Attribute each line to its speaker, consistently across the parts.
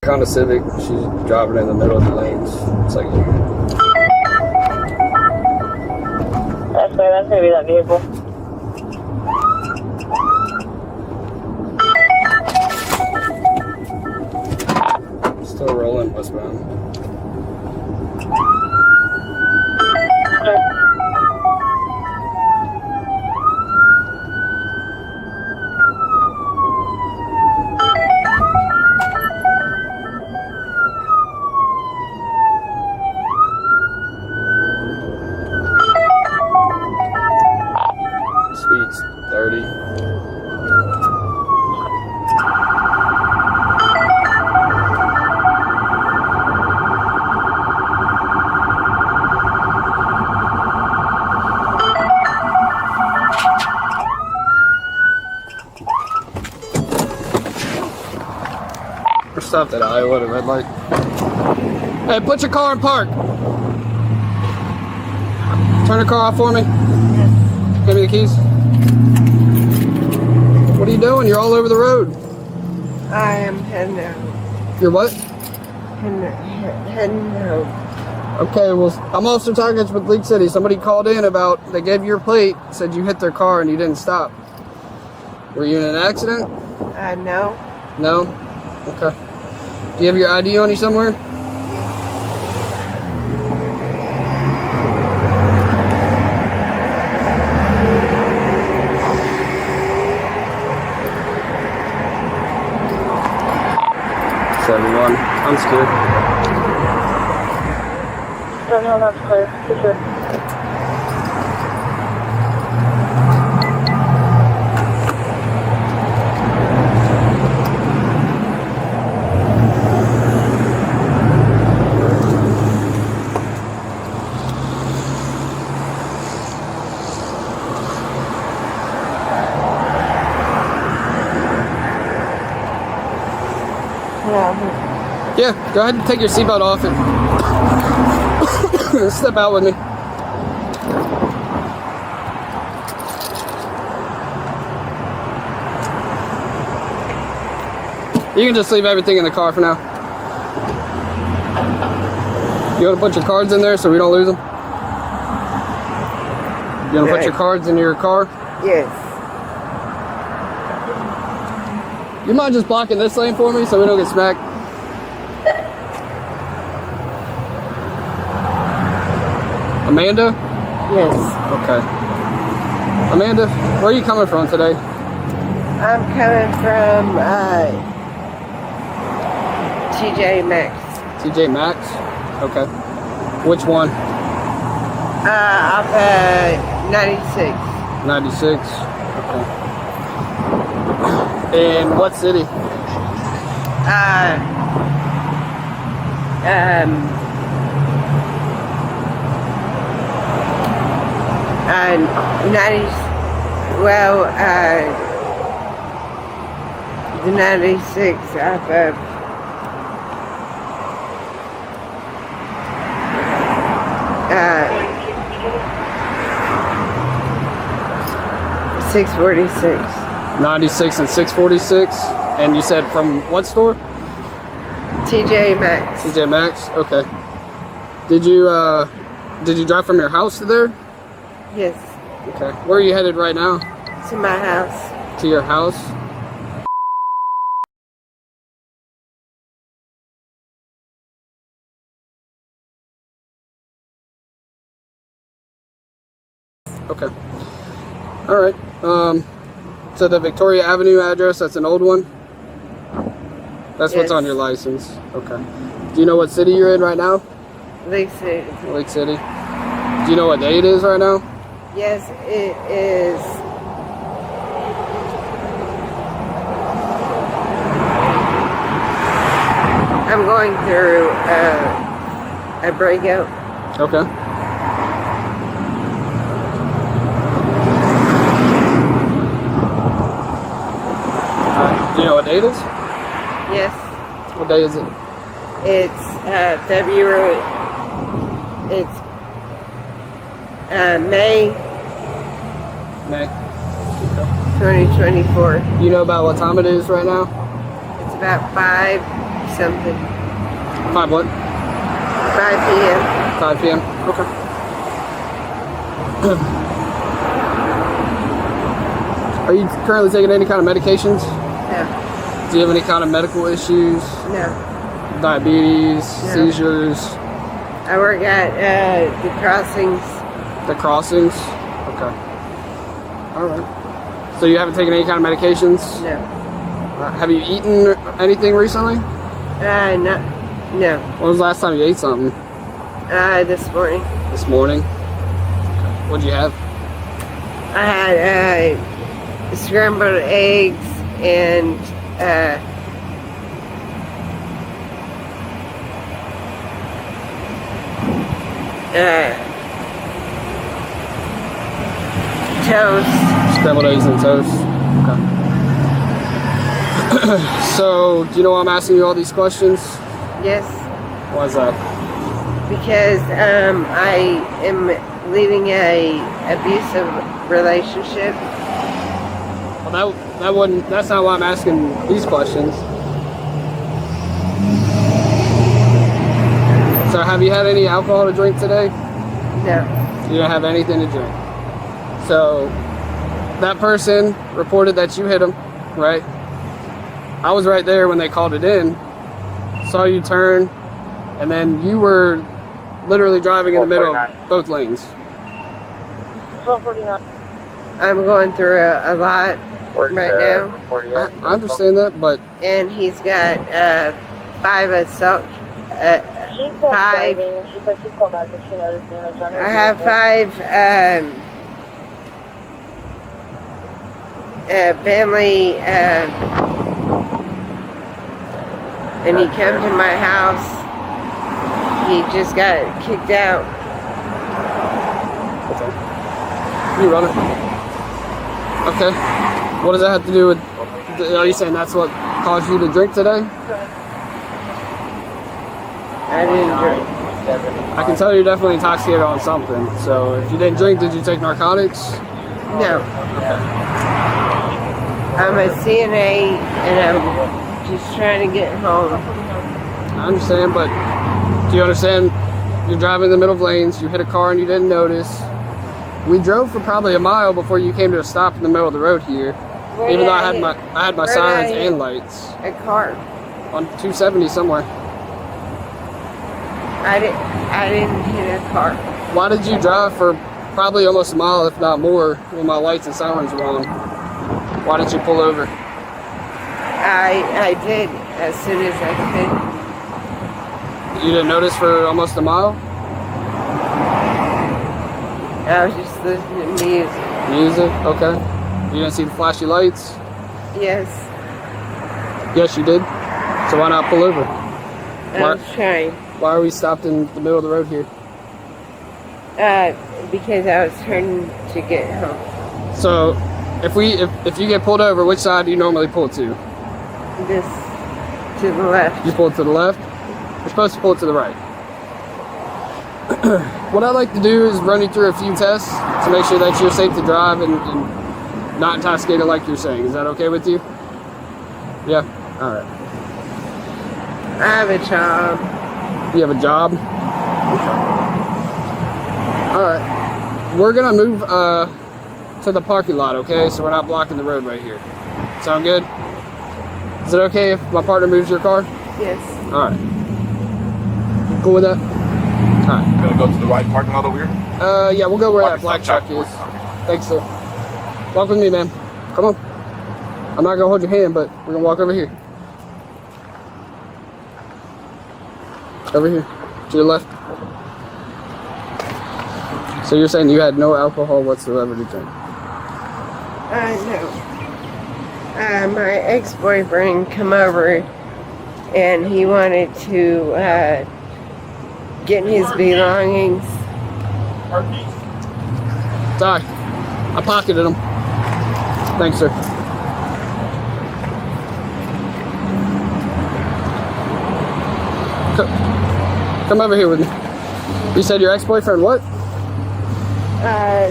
Speaker 1: Honda Civic. She's driving in the middle of the lanes. It's like,
Speaker 2: that's fair. That's gonna be that vehicle.
Speaker 1: still rolling westbound.
Speaker 2: Okay.
Speaker 1: Speed's 30. We're stopped at Iowa at a red light. Hey, put your car in park. Turn the car off for me. Give me the keys. What are you doing? You're all over the road.
Speaker 3: I am heading out.
Speaker 1: You're what?
Speaker 3: Heading home.
Speaker 1: Okay, well, I'm Officer Tigers with League City. Somebody called in about, they gave you your plate, said you hit their car and you didn't stop. Were you in an accident?
Speaker 3: No.
Speaker 1: No? Okay. Do you have your ID on you somewhere? I'm scared.
Speaker 2: No, that's clear. For sure.
Speaker 1: Yeah, go ahead and take your seatbelt off and step out with me. You can just leave everything in the car for now. You want to put your cards in there so we don't lose them? You want to put your cards in your car?
Speaker 3: Yes.
Speaker 1: You mind just blocking this lane for me so we don't get smacked? Amanda?
Speaker 3: Yes.
Speaker 1: Okay. Amanda, where are you coming from today?
Speaker 3: I'm coming from TJ Maxx.
Speaker 1: TJ Maxx? Okay. Which one?
Speaker 3: Off 96.
Speaker 1: 96. Okay. And what city?
Speaker 3: 96 off of 646.
Speaker 1: 96 and 646. And you said from what store?
Speaker 3: TJ Maxx.
Speaker 1: TJ Maxx? Okay. Did you drive from your house to there?
Speaker 3: Yes.
Speaker 1: Okay. Where are you headed right now?
Speaker 3: To my house.
Speaker 1: To your house? Okay. All right. So the Victoria Avenue address, that's an old one? That's what's on your license. Okay. Do you know what city you're in right now?
Speaker 3: Lake City.
Speaker 1: Lake City. Do you know what day it is right now?
Speaker 3: Yes, it is. I'm going through a breakout.
Speaker 1: Okay. Do you know what day it is?
Speaker 3: Yes.
Speaker 1: What day is it?
Speaker 3: It's February. It's May
Speaker 1: May.
Speaker 3: 2024.
Speaker 1: You know about what time it is right now?
Speaker 3: It's about 5 something.
Speaker 1: 5 what?
Speaker 3: 5 p.m.
Speaker 1: 5 p.m. Okay. Are you currently taking any kind of medications?
Speaker 3: No.
Speaker 1: Do you have any kind of medical issues?
Speaker 3: No.
Speaker 1: Diabetes,
Speaker 3: No.
Speaker 1: seizures?
Speaker 3: I work at the crossings.
Speaker 1: The crossings? Okay. Alright. So you haven't taken any kind of medications?
Speaker 3: No.
Speaker 1: Have you eaten anything recently?
Speaker 3: No. No.
Speaker 1: When was the last time you ate something?
Speaker 3: This morning.
Speaker 1: This morning? What'd you have?
Speaker 3: I had scrambled eggs and toast.
Speaker 1: Scrambled eggs and toast. Okay. So, do you know why I'm asking you all these questions?
Speaker 3: Yes,
Speaker 1: Why is that?
Speaker 3: because I am leaving a abusive relationship.
Speaker 1: Well, that's not why I'm asking these questions. So, have you had any alcohol to drink today?
Speaker 3: No.
Speaker 1: You don't have anything to drink. So, that person reported that you hit him, right? I was right there when they called it in. Saw you turn, and then you were literally driving in the middle of both lanes.
Speaker 2: 1249.
Speaker 3: I'm going through a lot right now,
Speaker 1: I understand that, but
Speaker 3: and he's got 5 assault.
Speaker 2: She's
Speaker 3: 5.
Speaker 2: driving. She said she'd call back if she noticed damage on her.
Speaker 3: I have 5 family, and he came to my house. He just got kicked out.
Speaker 1: you run it. Okay. What does that have to do with? Are you saying that's what caused you to drink today?
Speaker 3: I didn't drink.
Speaker 1: I can tell you're definitely intoxicated on something. So if you didn't drink, did you take narcotics?
Speaker 3: No. I'm a CNA, and I'm just trying to get home.
Speaker 1: I understand, but do you understand? You're driving in the middle of lanes. You hit a car and you didn't notice. We drove for probably a mile before you came to a stop in the middle of the road here. Even though I had my sirens and lights
Speaker 3: A car.
Speaker 1: on 270 somewhere.
Speaker 3: I didn't hit a car.
Speaker 1: Why did you drive for probably almost a mile, if not more, when my lights and sirens were on? Why didn't you pull over?
Speaker 3: I did as soon as I could.
Speaker 1: You didn't notice for almost a mile?
Speaker 3: I was just listening to music.
Speaker 1: Music? Okay. You didn't see the flashy lights?
Speaker 3: Yes,
Speaker 1: Yes, you did. So why not pull over?
Speaker 3: I was trying.
Speaker 1: Why are we stopped in the middle of the road here?
Speaker 3: Because I was turning to get home.
Speaker 1: So, if you get pulled over, which side do you normally pull to?
Speaker 3: This to the left.
Speaker 1: You pull to the left? You're supposed to pull to the right. What I'd like to do is run you through a few tests to make sure that you're safe to drive and not intoxicated like you're saying. Is that okay with you? Yeah? Alright.
Speaker 3: I have a job.
Speaker 1: You have a job? Alright. We're gonna move to the parking lot, okay? So we're not blocking the road right here. Sound good? Is it okay if my partner moves your car?
Speaker 3: Yes.
Speaker 1: Alright. Cool with that? Alright.
Speaker 4: Gonna go to the right parking lot over here?
Speaker 1: Yeah, we'll go where that black truck is. Thanks, sir. Walk with me, man. Come on. I'm not gonna hold your hand, but we're gonna walk over here. Over here. To your left. So you're saying you had no alcohol whatsoever to drink?
Speaker 3: No. My ex-boyfriend come over, and he wanted to get his belongings.
Speaker 1: Sorry. I pocketed them. Thanks, sir. Come over here with me. You said your ex-boyfriend what?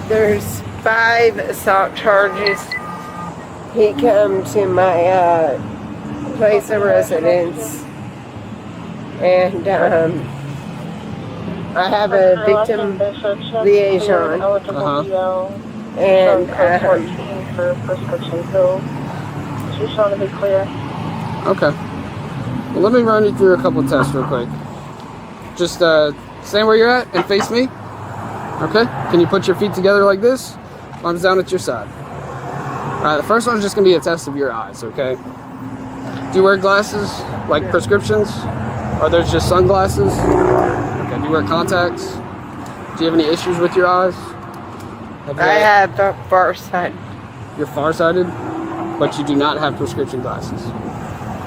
Speaker 3: There's 5 assault charges. He come to my place of residence And I have a victim liaison. And
Speaker 2: for prescription pills. She's shown to be clear.
Speaker 1: Okay. Well, let me run you through a couple tests real quick. Just stand where you're at and face me. Okay? Can you put your feet together like this? Arms down at your side. Alright, the first one's just going to be a test of your eyes, okay? Do you wear glasses, like prescriptions? Or there's just sunglasses? Okay, do you wear contacts? Do you have any issues with your eyes?
Speaker 3: I have farsighted.
Speaker 1: You're farsighted, but you do not have prescription glasses.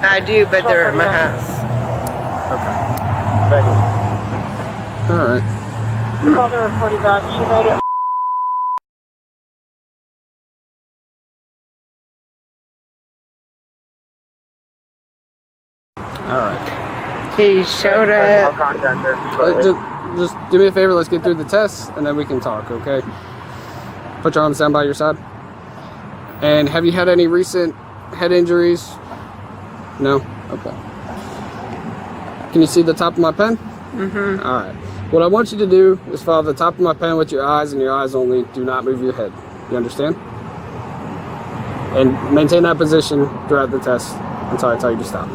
Speaker 3: I do, but they're at my house.
Speaker 1: Okay. Alright.
Speaker 2: Called her reported back. She made it.
Speaker 1: Alright.
Speaker 3: He showed up.
Speaker 1: Just do me a favor, let's get through the test, and then we can talk, okay? Put your arms down by your side. And have you had any recent head injuries? No? Okay. Can you see the top of my pen?
Speaker 3: Mm-hmm.
Speaker 1: Alright. What I want you to do is follow the top of my pen with your eyes and your eyes only. Do not move your head. You understand? And maintain that position throughout the test until I tell you to stop.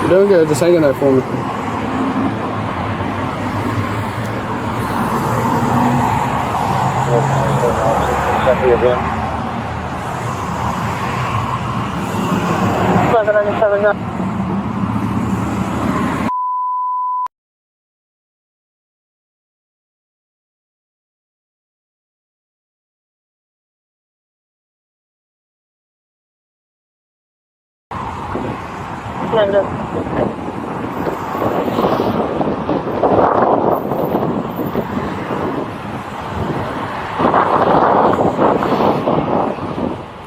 Speaker 1: Doing good, just hang in there for me.
Speaker 2: Negative.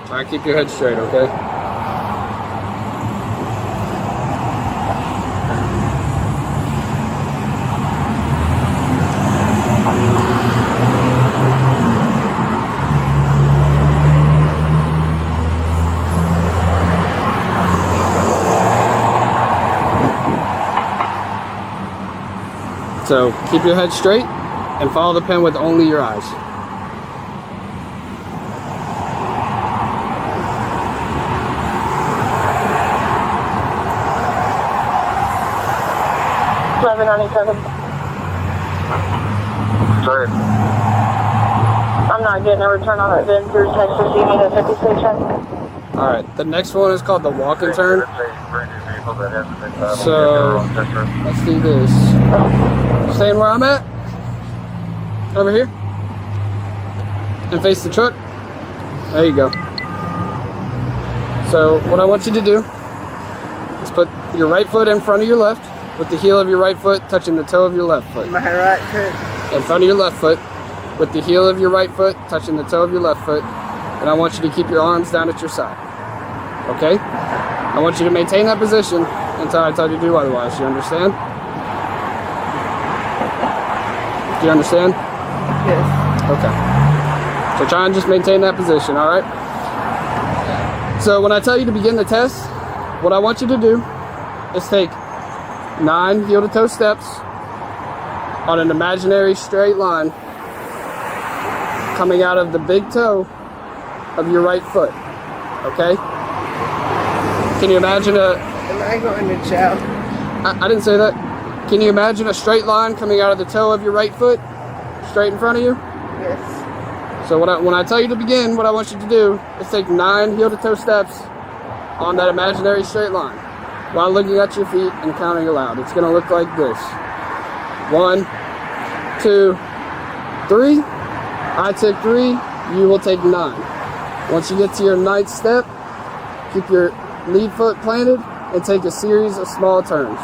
Speaker 1: Try and keep your head straight, okay? So keep your head straight and follow the pen with only your eyes.
Speaker 4: Sorry.
Speaker 2: I'm not getting a return on it then through Texas. You need a 50 station.
Speaker 1: Alright, the next one is called the walk and turn. So let's do this. Staying where I'm at. Over here. And face the truck. There you go. So what I want you to do is put your right foot in front of your left, with the heel of your right foot touching the toe of your left foot.
Speaker 3: My right foot.
Speaker 1: In front of your left foot, with the heel of your right foot touching the toe of your left foot. And I want you to keep your arms down at your side. Okay? I want you to maintain that position until I tell you to do otherwise. You understand? Do you understand?
Speaker 3: Yes.
Speaker 1: Okay. So try and just maintain that position, alright? So when I tell you to begin the test, what I want you to do is take 9 heel-to-toe steps on an imaginary straight line coming out of the big toe of your right foot. Okay? Can you imagine
Speaker 3: Am I going to jail?
Speaker 1: I didn't say that. Can you imagine a straight line coming out of the toe of your right foot, straight in front of you?
Speaker 3: Yes.
Speaker 1: So when I tell you to begin, what I want you to do is take 9 heel-to-toe steps on that imaginary straight line. while looking at your feet and counting aloud. It's going to look like this. 1, 2, 3. I took 3. You will take 9. Once you get to your 9th step, keep your lead foot planted and take a series of small turns.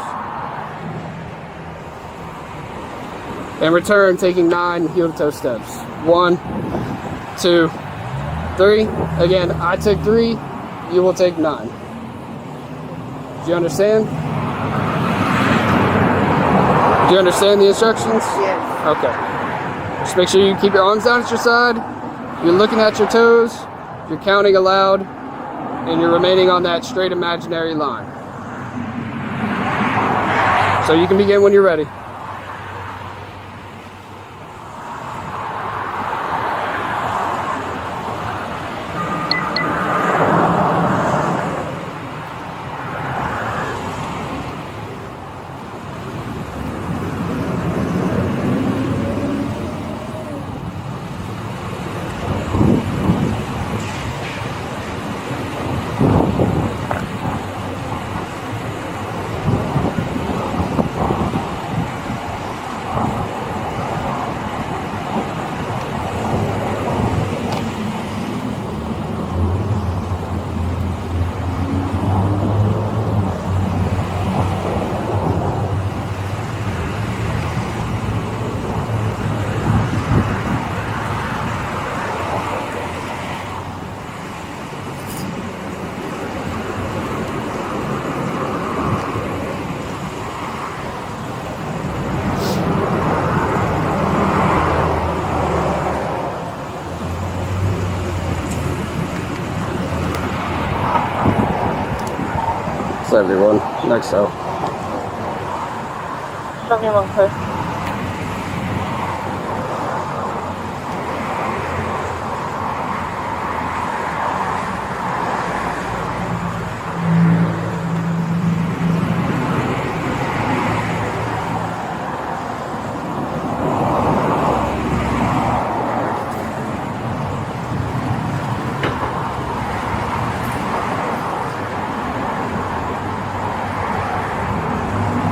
Speaker 1: And return, taking 9 heel-to-toe steps. 1, 2, 3. Again, I took 3. You will take 9. Do you understand? Do you understand the instructions?
Speaker 3: Yes.
Speaker 1: Okay. Just make sure you keep your arms down at your side. You're looking at your toes. You're counting aloud. And you're remaining on that straight imaginary line. So you can begin when you're ready. Everyone, next out.
Speaker 2: 71 clear.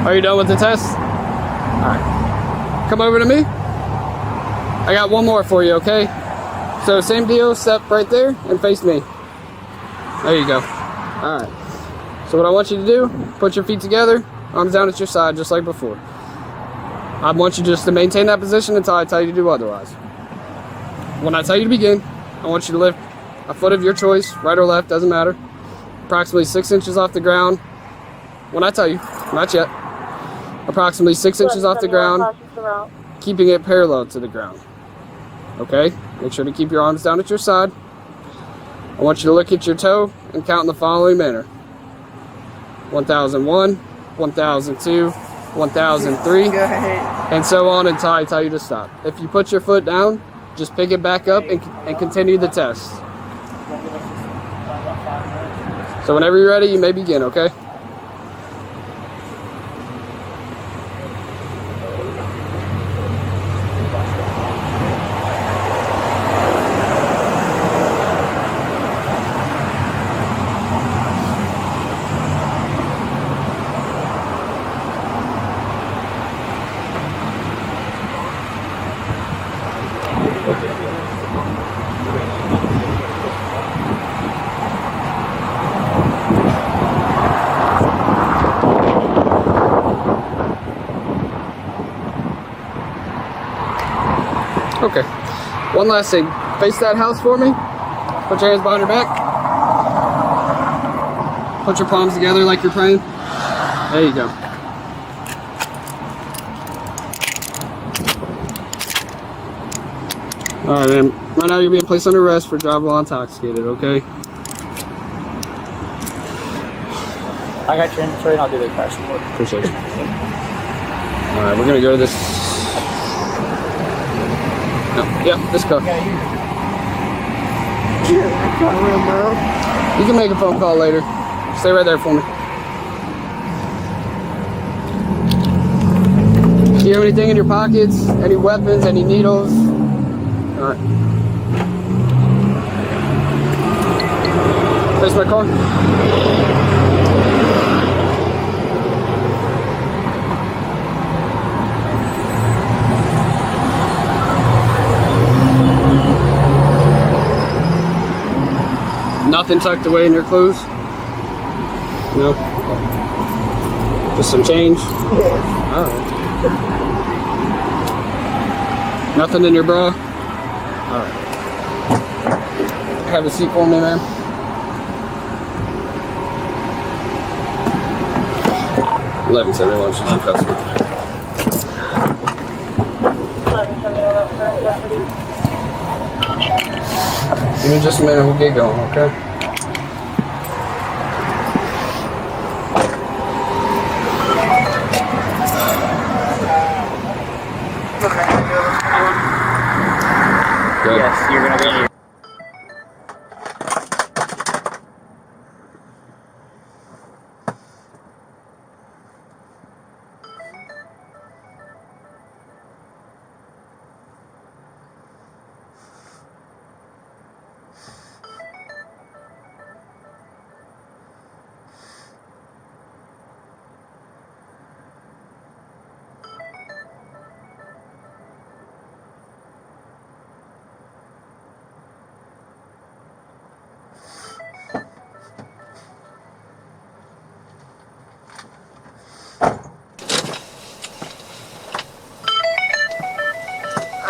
Speaker 1: Are you done with the test? Alright. Come over to me. I got one more for you, okay? So same deal, step right there and face me. There you go. Alright. So what I want you to do, put your feet together, arms down at your side just like before. I want you just to maintain that position until I tell you to do otherwise. When I tell you to begin, I want you to lift a foot of your choice, right or left, doesn't matter. Approximately 6 inches off the ground. When I tell you, not yet. Approximately 6 inches off the ground, keeping it parallel to the ground. Okay? Make sure to keep your arms down at your side. I want you to look at your toe and count in the following manner. 1001, 1002, 1003,
Speaker 3: Go ahead.
Speaker 1: and so on until I tell you to stop. If you put your foot down, just pick it back up and continue the test. So whenever you're ready, you may begin, okay? Okay, one last thing. Face that house for me. Put your hands behind your back. Put your palms together like you're praying. There you go. Alright, man. Right now you're being placed under arrest for driving while intoxicated, okay?
Speaker 5: I got your inventory and I'll do the crash report.
Speaker 1: Appreciate you. Alright, we're gonna go to this. No, yeah, this car. You can make a phone call later. Stay right there for me. Do you have anything in your pockets? Any weapons? Any needles? Alright. Face my car. Nothing tucked away in your clothes? No? Just some change?
Speaker 3: Yes.
Speaker 1: Alright. Nothing in your bra? Alright. Have a seat for me, ma'am. $11.71. She's a customer.
Speaker 2: 1171.
Speaker 1: Give me just a minute. We'll get going, okay? Good.
Speaker 5: Yes, you're gonna be.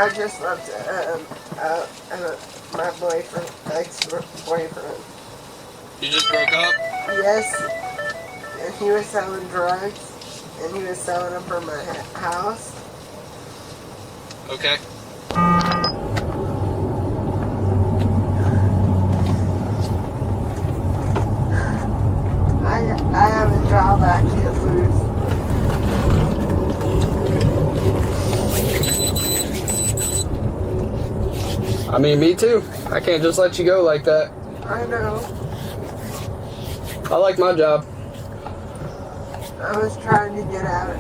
Speaker 3: I just left my boyfriend, ex-boyfriend.
Speaker 1: You just broke up?
Speaker 3: Yes, and he was selling drugs, and he was selling them for my house.
Speaker 1: Okay.
Speaker 3: I have a job I can't lose.
Speaker 1: I mean, me too. I can't just let you go like that.
Speaker 3: I know.
Speaker 1: I like my job.
Speaker 3: I was trying to get out.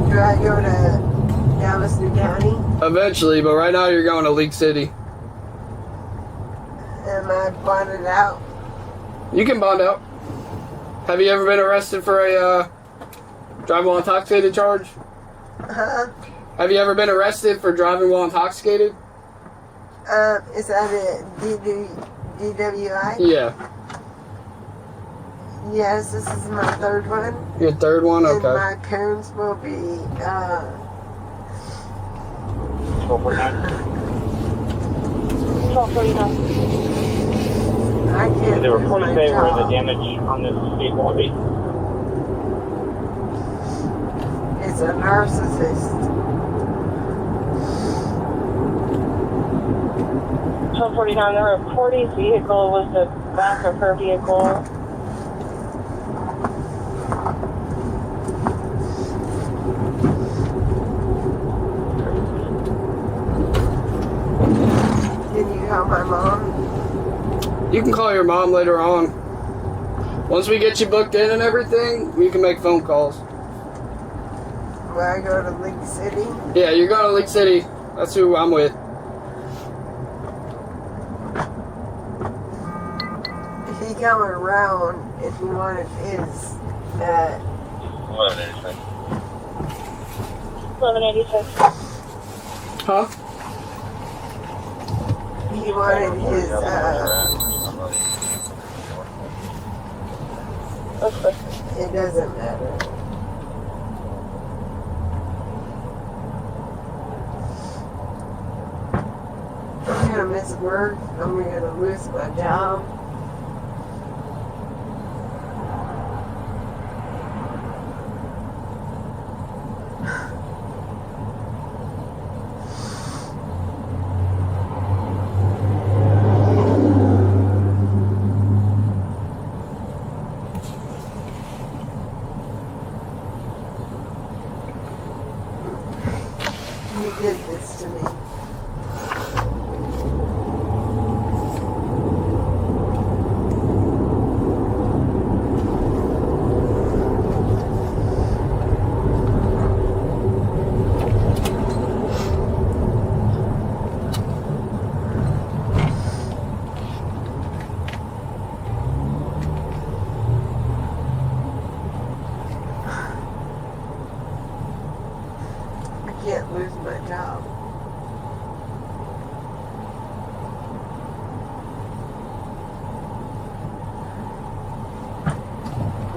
Speaker 3: Do I go to Galveston County?
Speaker 1: Eventually, but right now you're going to League City.
Speaker 3: Am I bonded out?
Speaker 1: You can bond out. Have you ever been arrested for a driving while intoxicated charge?
Speaker 3: Huh?
Speaker 1: Have you ever been arrested for driving while intoxicated?
Speaker 3: Is that a DWI?
Speaker 1: Yeah.
Speaker 3: Yes, this is my third one.
Speaker 1: Your third one?
Speaker 3: And
Speaker 1: Okay.
Speaker 3: my parents will be,
Speaker 2: 1249.
Speaker 3: I can't
Speaker 5: The
Speaker 3: lose
Speaker 5: report
Speaker 3: my
Speaker 5: today where the
Speaker 3: job.
Speaker 5: damage on this vehicle will be.
Speaker 3: It's a narcissist.
Speaker 2: 1249. The reportee's vehicle was the back of her vehicle.
Speaker 3: Can you call my mom?
Speaker 1: You can call your mom later on. Once we get you booked in and everything, we can make phone calls.
Speaker 3: Will I go to League City?
Speaker 1: Yeah, you're going to League City. That's who I'm with.
Speaker 3: He come around if he wanted his,
Speaker 2: 1186.
Speaker 1: Huh?
Speaker 3: he wanted his,
Speaker 2: Okay.
Speaker 3: it doesn't matter. I'm gonna miss work. I'm gonna lose my job. You did this to me.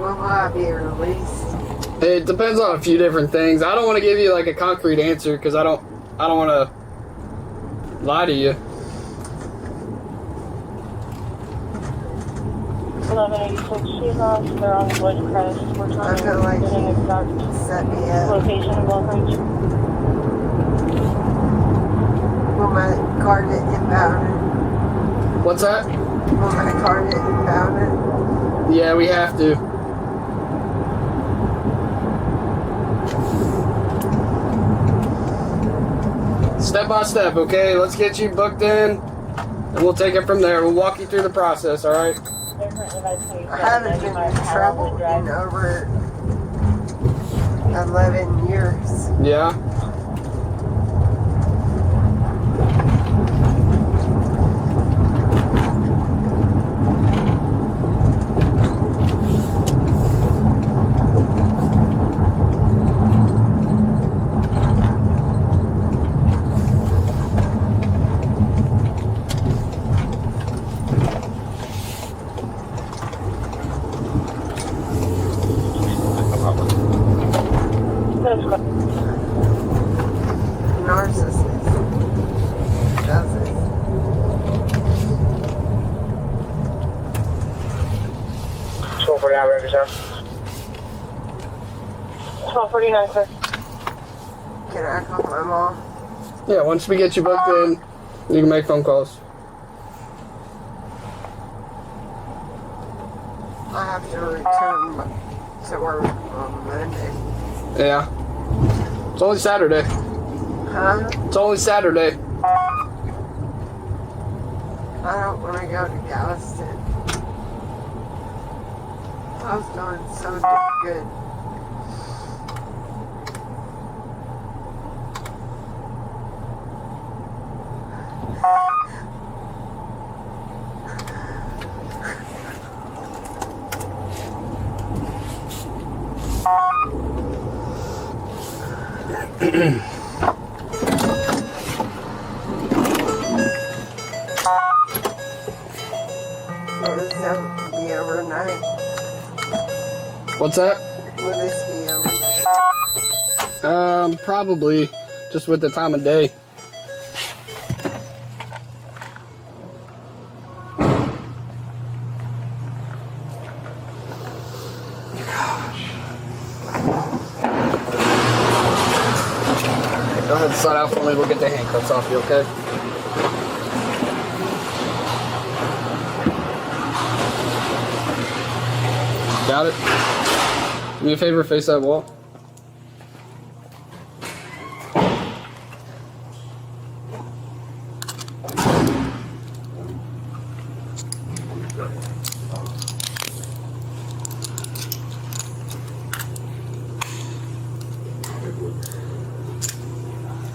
Speaker 3: When will I be released?
Speaker 1: It depends on a few different things. I don't want to give you like a concrete answer because I don't want to lie to you.
Speaker 2: 1186 Sheila, they're on Woodcrest. We're trying
Speaker 3: I feel like
Speaker 2: to get an
Speaker 3: you
Speaker 2: exact
Speaker 3: set me up.
Speaker 2: location of Long Range.
Speaker 3: Will my car get impounded?
Speaker 1: What's that?
Speaker 3: Will my car get impounded?
Speaker 1: Yeah, we have to. Step by step, okay? Let's get you booked in, and we'll take it from there. We'll walk you through the process, all right?
Speaker 3: I haven't been in trouble in over 11 years.
Speaker 1: Yeah.
Speaker 3: Narcissist. Does it?
Speaker 2: $12.49, sir.
Speaker 3: Can I call my mom?
Speaker 1: Yeah, once we get you booked in, you can make phone calls.
Speaker 3: I have to return to work on Monday.
Speaker 1: Yeah. It's only Saturday.
Speaker 3: Huh?
Speaker 1: It's only Saturday.
Speaker 3: I don't want to go to Galveston. I was doing so good. Will this be overnight?
Speaker 1: What's that?
Speaker 3: Will this be overnight?
Speaker 1: Probably just with the time of day. Go ahead and slide out for me. We'll get the handcuffs off you, okay? Got it? Do me a favor, face that wall.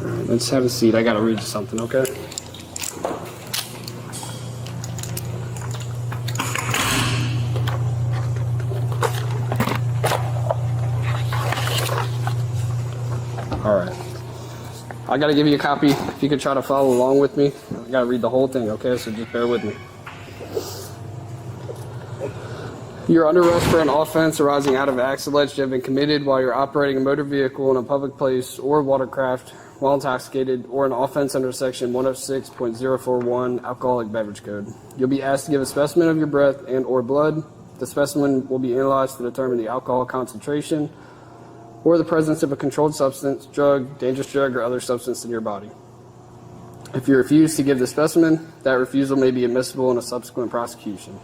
Speaker 1: Alright, let's have a seat. I gotta read you something, okay? Alright. I gotta give you a copy if you could try to follow along with me. I gotta read the whole thing, okay? So just bear with me. You're under arrest for an offense arising out of acts alleged to have been committed while you're operating a motor vehicle in a public place or watercraft while intoxicated, or an offense under section 106.041 Alcoholic Beverage Code. You'll be asked to give a specimen of your breath and or blood. The specimen will be analyzed to determine the alcohol concentration or the presence of a controlled substance, drug, dangerous drug, or other substance in your body. If you refuse to give the specimen, that refusal may be admissible in a subsequent prosecution.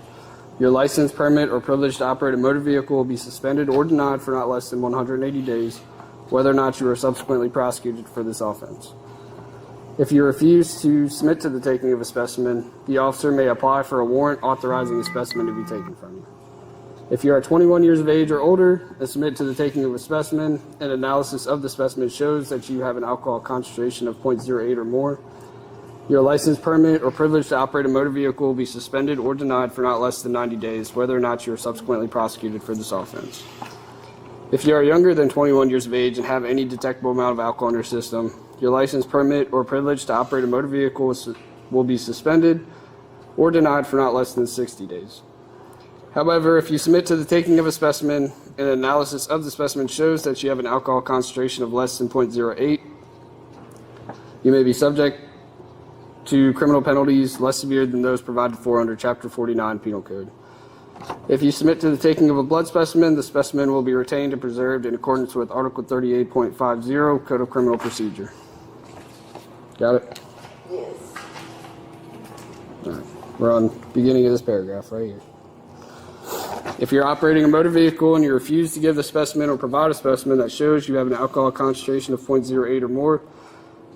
Speaker 1: Your license, permit, or privilege to operate a motor vehicle will be suspended or denied for not less than 180 days, whether or not you are subsequently prosecuted for this offense. If you refuse to submit to the taking of a specimen, the officer may apply for a warrant authorizing a specimen to be taken from you. If you are 21 years of age or older and submit to the taking of a specimen, and analysis of the specimen shows that you have an alcohol concentration of 0.08 or more, your license, permit, or privilege to operate a motor vehicle will be suspended or denied for not less than 90 days, whether or not you are subsequently prosecuted for this offense. If you are younger than 21 years of age and have any detectable amount of alcohol in your system, your license, permit, or privilege to operate a motor vehicle will be suspended or denied for not less than 60 days. However, if you submit to the taking of a specimen and an analysis of the specimen shows that you have an alcohol concentration of less than 0.08, you may be subject to criminal penalties less severe than those provided for under Chapter 49 Penal Code. If you submit to the taking of a blood specimen, the specimen will be retained and preserved in accordance with Article 38.50 Code of Criminal Procedure. Got it?
Speaker 3: Yes.
Speaker 1: All right. We're on the beginning of this paragraph right here. If you're operating a motor vehicle and you refuse to give the specimen or provide a specimen that shows you have an alcohol concentration of 0.08 or more,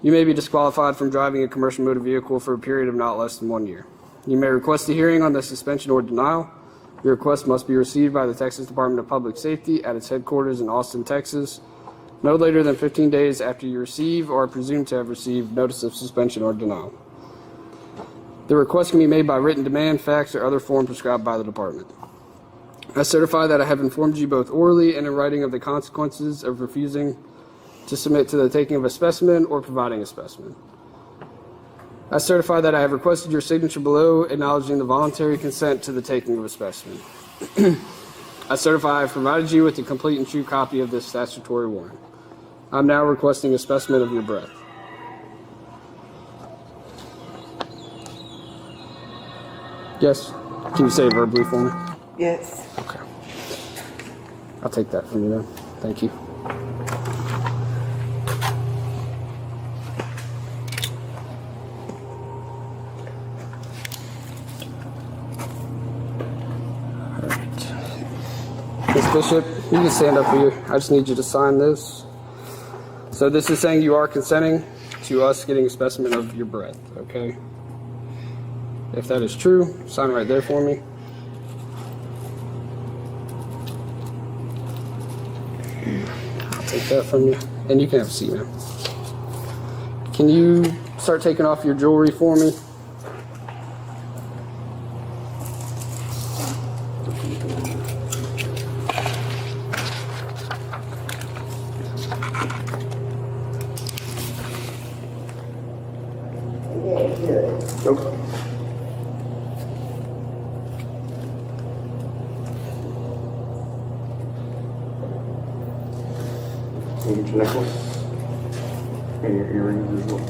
Speaker 1: you may be disqualified from driving a commercial motor vehicle for a period of not less than 1 year. You may request a hearing on the suspension or denial. Your request must be received by the Texas Department of Public Safety at its headquarters in Austin, Texas, no later than 15 days after you receive or are presumed to have received notice of suspension or denial. The request can be made by written demand, fax, or other form prescribed by the department. I certify that I have informed you both orally and in writing of the consequences of refusing to submit to the taking of a specimen or providing a specimen. I certify that I have requested your signature below acknowledging the voluntary consent to the taking of a specimen. I certify I have provided you with a complete and true copy of this statutory warrant. I'm now requesting a specimen of your breath. Yes? Can you say it verbally for me?
Speaker 3: Yes.
Speaker 1: Okay. I'll take that from you then. Thank you. Ms. Bishop, you can stand up here. I just need you to sign this. So this is saying you are consenting to us getting a specimen of your breath, okay? If that is true, sign right there for me. I'll take that from you. And you can have a seat now. Can you start taking off your jewelry for me? Okay.
Speaker 4: Can you get your necklace? And your earrings as well.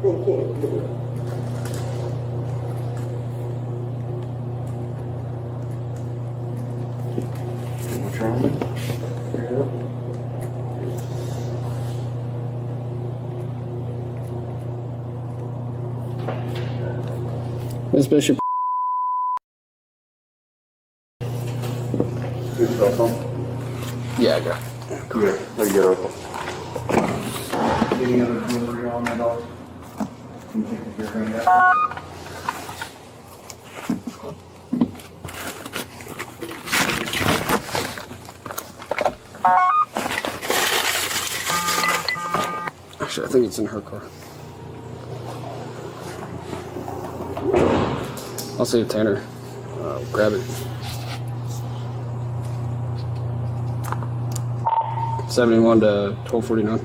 Speaker 3: They can't do it.
Speaker 4: What's wrong with it?
Speaker 1: Ms. Bishop.
Speaker 4: Your cell phone?
Speaker 1: Yeah, I got it.
Speaker 4: Yeah, there you go. Any other jewelry on that dog? Can you take your hand out?
Speaker 1: Actually, I think it's in her car. I'll see if Tanner grab it. 71 to 1249.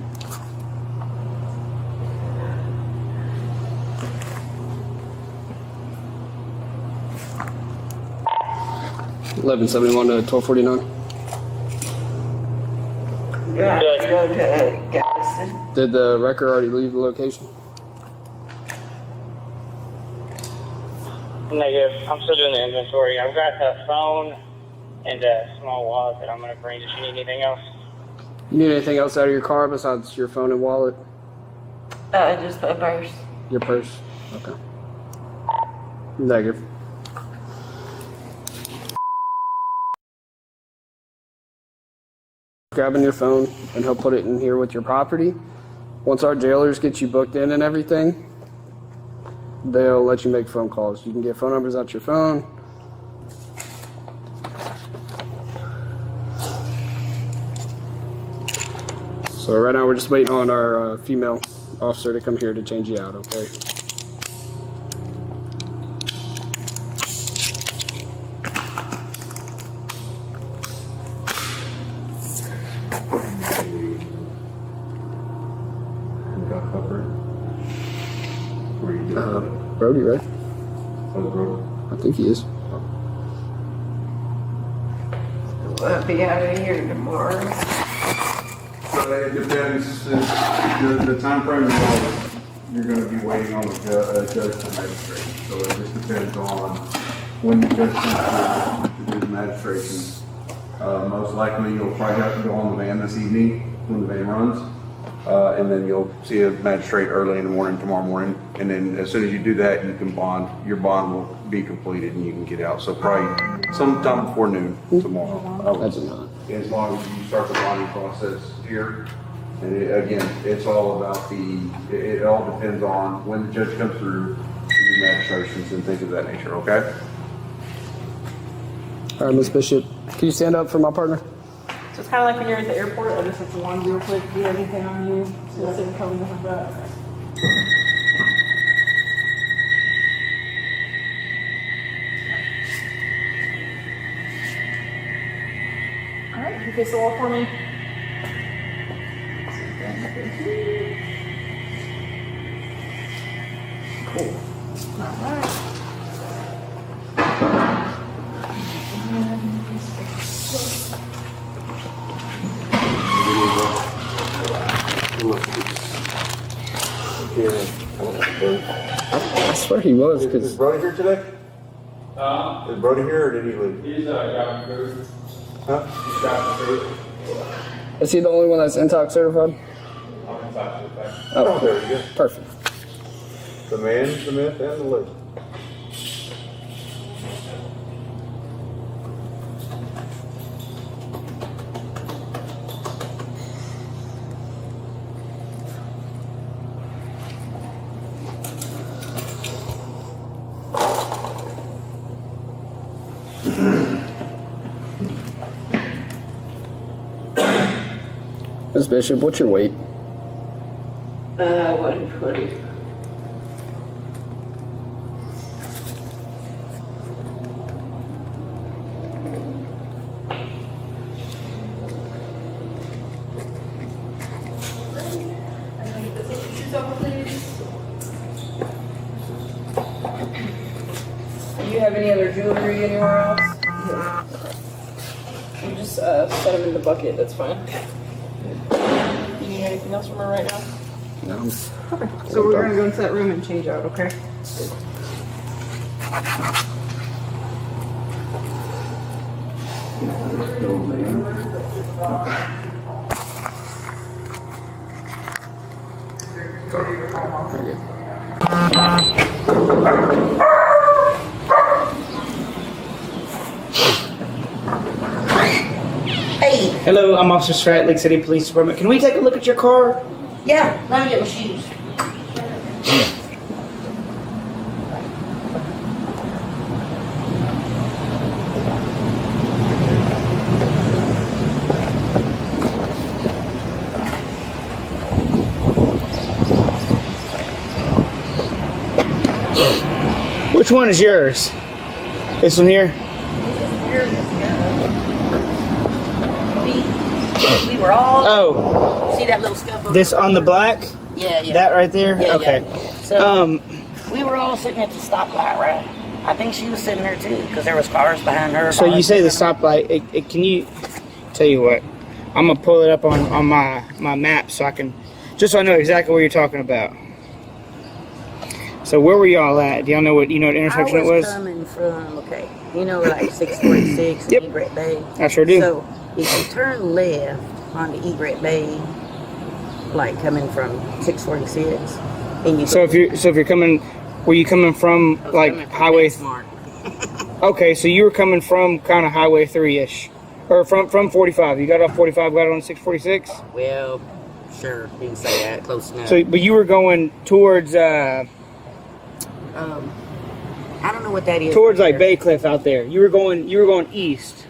Speaker 1: $11.71 to 1249.
Speaker 3: Yeah, go to Galveston.
Speaker 1: Did the wrecker already leave the location?
Speaker 5: Negative. I'm still doing the inventory. I've got a phone and a small wallet that I'm going to bring. Does you need anything else?
Speaker 1: You need anything else out of your car besides your phone and wallet?
Speaker 3: Just my purse.
Speaker 1: Your purse? Okay. Negative. Grabbing your phone and he'll put it in here with your property. Once our jailers get you booked in and everything, they'll let you make phone calls. You can get phone numbers out your phone. So right now we're just waiting on our female officer to come here to change you out, okay? Brody, right?
Speaker 4: Oh, bro.
Speaker 1: I think he is.
Speaker 3: We'll be out of here tomorrow.
Speaker 4: So it depends, the time frame is always, you're gonna be waiting on the judge to magistrate. So it just depends on when the judge comes to do the magistration. Most likely you'll probably have to go on the van this evening when the van runs. And then you'll see a magistrate early in the morning, tomorrow morning. And then as soon as you do that, you can bond, your bond will be completed and you can get out. So probably sometime before noon tomorrow.
Speaker 1: That's not.
Speaker 4: As long as you start the bonding process here. And again, it's all about it all depends on when the judge comes through to do magistrations and things of that nature, okay?
Speaker 1: All right, Miss Bishop, can you stand up for my partner?
Speaker 6: So it's kind of like when you're at the airport. I just have to wind real quick, do everything on you, so it's in cover the back. All right, you face the wall for me. Cool. All right.
Speaker 1: I swear he was,
Speaker 4: Is
Speaker 1: because
Speaker 4: Brody here today? Is Brody here or did he leave?
Speaker 7: He's got the food.
Speaker 4: Huh?
Speaker 7: He's got the food.
Speaker 1: is he the only one that's intox certified?
Speaker 7: I'm inside the back.
Speaker 4: Oh, there you go.
Speaker 1: Perfect.
Speaker 4: The man, the myth, and the legend.
Speaker 1: Miss Bishop, what's your weight?
Speaker 3: 120.
Speaker 6: Do you have any other jewelry anywhere else? You just set them in the bucket. That's fine. You need anything else from her right now?
Speaker 1: No.
Speaker 6: Okay. So we're gonna go into that room and change out. Okay.
Speaker 8: Hey,
Speaker 9: Hello, I'm Officer Strat, Lake City Police Department. Can we take a look at your car?
Speaker 8: yeah, let me get my shoes.
Speaker 9: Which one is yours? This one here?
Speaker 8: We were all,
Speaker 9: Oh,
Speaker 8: see that little scuff over
Speaker 9: this on the black?
Speaker 8: Yeah, yeah.
Speaker 9: That right there?
Speaker 8: Yeah,
Speaker 9: Okay.
Speaker 8: yeah. So,
Speaker 9: Um,
Speaker 8: we were all sitting at the stoplight, right? I think she was sitting there too, because there was cars behind her.
Speaker 9: so you
Speaker 8: behind
Speaker 9: say the
Speaker 8: her.
Speaker 9: stoplight, can you, tell you what, I'm gonna pull it up on my map so I can, just so I know exactly what you're talking about. So where were y'all at? Do y'all know what intersection
Speaker 8: I
Speaker 9: it was?
Speaker 8: coming from, okay, like 646
Speaker 9: Yep.
Speaker 8: and Egret Bay.
Speaker 9: I sure do.
Speaker 8: So, if you turn left onto Egret Bay, like coming from 646, and you
Speaker 9: So if you're coming, were you coming from
Speaker 8: I was
Speaker 9: like
Speaker 8: coming from
Speaker 9: highway?
Speaker 8: Smart.
Speaker 9: Okay, so you were coming from kind of Highway 3-ish, or from 45. You got off 45, got on 646.
Speaker 8: Well, sure, you can say that, close enough.
Speaker 9: So, but you were going towards
Speaker 8: I don't know what that is.
Speaker 9: towards
Speaker 8: right
Speaker 9: like
Speaker 8: there.
Speaker 9: Baycliff out there. You were going east.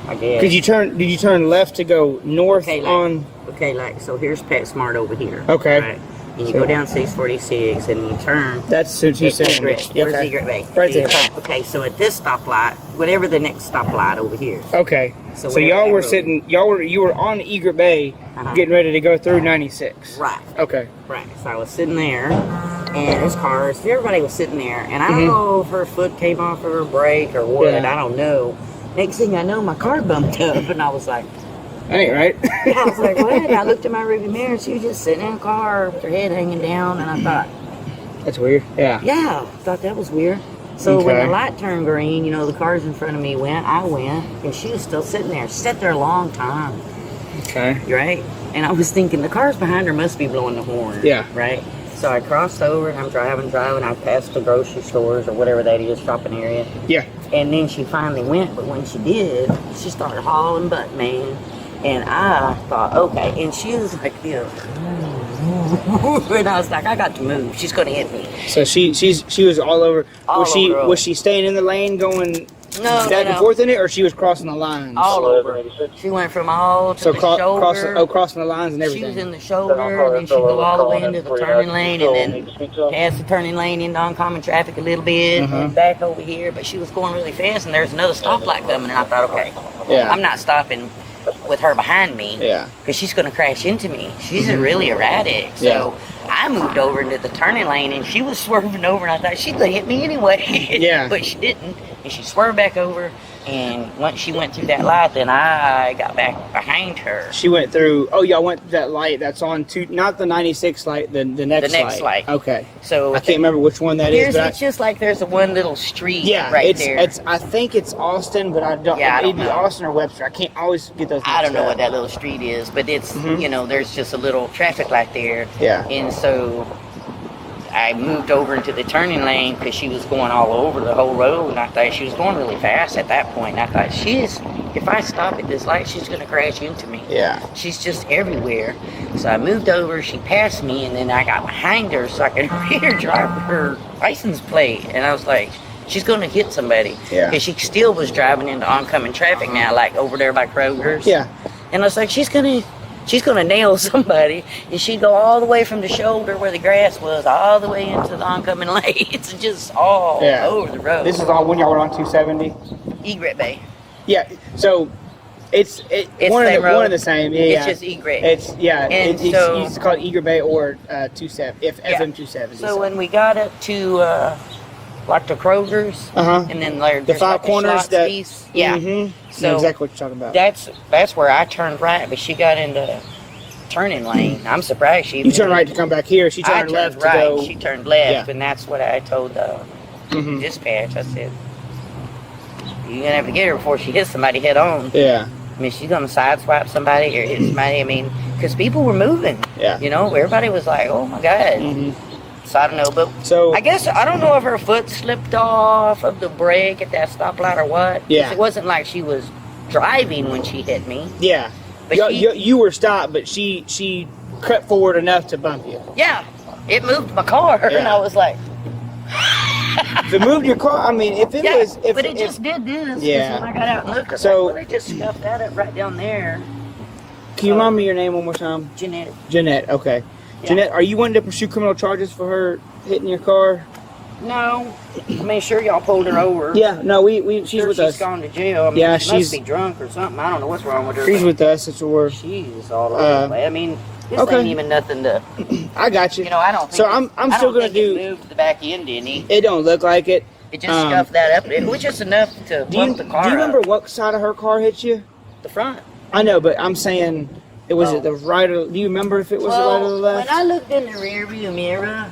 Speaker 8: I guess.
Speaker 9: Did you turn left to go north
Speaker 8: Okay,
Speaker 9: on?
Speaker 8: Okay, so here's PetSmart over here.
Speaker 9: Okay.
Speaker 8: Right? And you go down 646 and you turn.
Speaker 9: That's what you
Speaker 8: at
Speaker 9: said.
Speaker 8: Egret.
Speaker 9: Yeah,
Speaker 8: Where's
Speaker 9: okay.
Speaker 8: Egret Bay?
Speaker 9: Right there.
Speaker 8: Okay, so at this stoplight, whatever the next stoplight over here.
Speaker 9: Okay.
Speaker 8: So
Speaker 9: So
Speaker 8: whatever
Speaker 9: y'all
Speaker 8: that
Speaker 9: were
Speaker 8: road-
Speaker 9: sitting. You were on Egret Bay,
Speaker 8: Uh-huh.
Speaker 9: getting ready to go through 96.
Speaker 8: Right,
Speaker 9: Okay.
Speaker 8: right. So I was sitting there, and there's cars. Everybody was sitting there, and I don't know if her foot came off of her brake or what.
Speaker 9: Yeah.
Speaker 8: I don't know. Next thing I know, my car bumped up, and I was like,
Speaker 9: That ain't right.
Speaker 8: I was like, what? And I looked in my rearview mirror, and she was just sitting in the car with her head hanging down, and I thought,
Speaker 9: That's weird. Yeah.
Speaker 8: yeah, I thought that was weird. So when
Speaker 9: Okay.
Speaker 8: the light turned green, you know, the cars in front of me went, I went, and she was still sitting there. She sat there a long time,
Speaker 9: Okay.
Speaker 8: right? And I was thinking, the cars behind her must be blowing the horn.
Speaker 9: Yeah.
Speaker 8: Right? So I crossed over, and I'm driving. I passed the grocery stores or whatever that is, shopping area.
Speaker 9: Yeah.
Speaker 8: And then she finally went, but when she did, she started hauling butt, man. And I thought, okay. And she was like, you know, and I was like, I got to move. She's going to hit me.
Speaker 9: So she was all over.
Speaker 8: All over.
Speaker 9: Was she staying in the lane going
Speaker 8: No,
Speaker 9: back and forth in it, or she was crossing the lines?
Speaker 8: All over. She went from all to
Speaker 9: So
Speaker 8: the shoulder.
Speaker 9: crossing the lines and
Speaker 8: She
Speaker 9: everything.
Speaker 8: was in the shoulder, and then she'd go all the way into the turning lane, and then past the turning lane into oncoming traffic a little bit, and then back over here. But she was going really fast, and there's another stoplight coming, and I thought, okay,
Speaker 9: Yeah.
Speaker 8: I'm not stopping with her behind me,
Speaker 9: Yeah.
Speaker 8: because she's going to crash into me. She's really erratic. So I moved over into the turning lane, and she was swerving over, and I thought she'd hit me anyway.
Speaker 9: Yeah.
Speaker 8: But she didn't, and she swerved back over. And once she went through that light, then I got back behind her.
Speaker 9: She went through. Oh, y'all went through that light that's on not the 96 light, the next light. Okay.
Speaker 8: So
Speaker 9: I can't remember which one that is. But
Speaker 8: it's just like there's a one little street
Speaker 9: yeah,
Speaker 8: right
Speaker 9: it's
Speaker 8: there.
Speaker 9: I think it's Austin, but I don't.
Speaker 8: Yeah, I don't
Speaker 9: it'd be
Speaker 8: know.
Speaker 9: Austin or Webster. I can't always get those.
Speaker 8: I don't know
Speaker 9: mixed
Speaker 8: what
Speaker 9: up.
Speaker 8: that little street is, but it's, you know, there's just a little traffic light there.
Speaker 9: Yeah.
Speaker 8: And so I moved over into the turning lane because she was going all over the whole road, and I thought she was going really fast at that point. And I thought, if I stop at this light, she's going to crash into me.
Speaker 9: Yeah.
Speaker 8: She's just everywhere. So I moved over, she passed me, and then I got behind her so I could read her her license plate. And I was like, she's going to hit somebody.
Speaker 9: Yeah.
Speaker 8: Because she still was driving into oncoming traffic now, like over there by Kroger's.
Speaker 9: Yeah.
Speaker 8: And I was like, she's gonna nail somebody, and she'd go all the way from the shoulder where the grass was, all the way into the oncoming lanes, just all over the road.
Speaker 9: This is all when y'all were on 270.
Speaker 8: Egret Bay.
Speaker 9: Yeah. So it's one of the same. Yeah.
Speaker 8: It's just Egret.
Speaker 9: It's
Speaker 8: And
Speaker 9: It's
Speaker 8: so-
Speaker 9: used to call it Egret Bay or 270 FM 270.
Speaker 8: So when we got up to like the Kroger's, and then there's
Speaker 9: the five
Speaker 8: like
Speaker 9: corners that
Speaker 8: piece. Yeah.
Speaker 9: So
Speaker 8: So
Speaker 9: exactly what you're talking about.
Speaker 8: that's where I turned right, but she got into turning lane. I'm surprised she.
Speaker 9: You turned right to come back here. She
Speaker 8: I
Speaker 9: turned left
Speaker 8: turned right.
Speaker 9: to go.
Speaker 8: She turned left,
Speaker 9: Yeah.
Speaker 8: and that's what I told the dispatch. I said, "You're gonna have to get her before she hits somebody head on.
Speaker 9: Yeah.
Speaker 8: I mean, she's gonna sideswipe somebody or hit somebody. I mean, because people were moving.
Speaker 9: Yeah.
Speaker 8: You know, everybody was like, "Oh my god." So I don't know, but
Speaker 9: So
Speaker 8: I guess I don't know if her foot slipped off of the brake at that stoplight or what. 'Cause
Speaker 9: Yeah.
Speaker 8: It wasn't like she was driving when she hit me.
Speaker 9: yeah,
Speaker 8: But
Speaker 9: you were stopped, but she cut forward enough to bump you.
Speaker 8: Yeah, it moved my car, and
Speaker 9: Yeah.
Speaker 8: I was like,
Speaker 9: If it moved your car, I mean, if it was, if
Speaker 8: but it just did this. 'cause
Speaker 9: Yeah.
Speaker 8: When I got out and looked, I was
Speaker 9: So-
Speaker 8: like, well, they just scuffed that up right down there.
Speaker 9: Can you remind me your name one more time?
Speaker 8: Jeanette.
Speaker 9: Jeanette. Okay.
Speaker 8: Yeah.
Speaker 9: Jeanette, are you wanting to pursue criminal charges for her hitting your car?
Speaker 8: No, I mean, sure, y'all pulled her over.
Speaker 9: Yeah. No, she's
Speaker 8: Sure,
Speaker 9: with
Speaker 8: she's
Speaker 9: us.
Speaker 8: gone to jail. I mean,
Speaker 9: Yeah,
Speaker 8: she
Speaker 9: she's-
Speaker 8: must be drunk or something. I don't know what's wrong with her.
Speaker 9: She's
Speaker 8: but
Speaker 9: with us. It's we're.
Speaker 8: She's all over the place. I mean, this
Speaker 9: Okay.
Speaker 8: ain't even nothing to.
Speaker 9: I got you.
Speaker 8: You know, I don't think.
Speaker 9: So I'm
Speaker 8: I
Speaker 9: still
Speaker 8: don't
Speaker 9: gonna
Speaker 8: think
Speaker 9: do.
Speaker 8: It moved the back end, didn't he?
Speaker 9: It don't look like it.
Speaker 8: It just scuffed that up. It was just enough to bump the car.
Speaker 9: Do you remember
Speaker 8: up.
Speaker 9: what side of her car hit you?
Speaker 8: The front?
Speaker 9: I know, but I'm saying, it was
Speaker 8: Oh.
Speaker 9: it the right or? Do you remember if it was the right or the left?
Speaker 8: when I looked in the rearview mirror,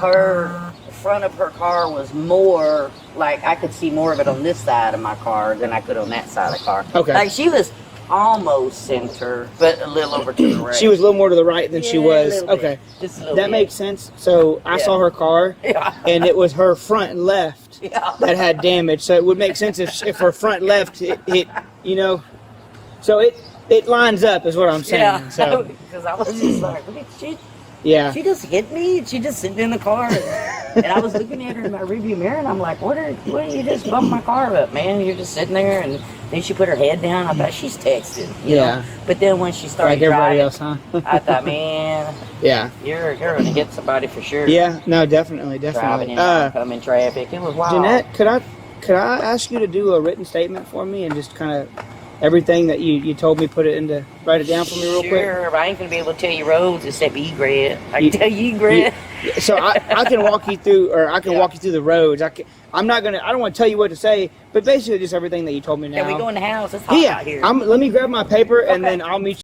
Speaker 8: her front of her car was more like I could see more of it on this side of my car than I could on that side of the car.
Speaker 9: Okay.
Speaker 8: Like she was almost center, but a little over to the right.
Speaker 9: She was a little more to the right than she
Speaker 8: Yeah, a
Speaker 9: was.
Speaker 8: little bit.
Speaker 9: Okay,
Speaker 8: Just a little
Speaker 9: that
Speaker 8: bit.
Speaker 9: makes sense. So I
Speaker 8: Yeah.
Speaker 9: saw her car,
Speaker 8: Yeah.
Speaker 9: and it was her front and left
Speaker 8: Yeah.
Speaker 9: that had damage. So it would make sense if her front left hit, you know. So it lines up, is what I'm saying.
Speaker 8: Yeah.
Speaker 9: So
Speaker 8: Because I was just like, look at
Speaker 9: yeah,
Speaker 8: she just hit me, and she just sitting in the car, and I was looking at her in my rearview mirror, and I'm like, what are you just bumped my car up, man? You're just sitting there, and then she put her head down. I thought she's texting, you
Speaker 9: Yeah.
Speaker 8: know. But then when she started
Speaker 9: like everybody
Speaker 8: driving,
Speaker 9: else, huh?
Speaker 8: I thought, man,
Speaker 9: Yeah,
Speaker 8: you're gonna hit somebody for sure.
Speaker 9: yeah, no, definitely,
Speaker 8: Driving
Speaker 9: definitely.
Speaker 8: in oncoming traffic, it was wild.
Speaker 9: Jeanette, could I ask you to do a written statement for me and just kind of everything that you told me, write it down for me real quick?
Speaker 8: Sure, but I ain't gonna be able to tell you roads except egret. I can tell you egret.
Speaker 9: So I can walk you through, or I can walk you through the roads. I don't want to tell you what to say, but basically just everything that you told me now.
Speaker 8: Can we go in the house? It's hot out here.
Speaker 9: Let me grab my paper and then I'll meet you.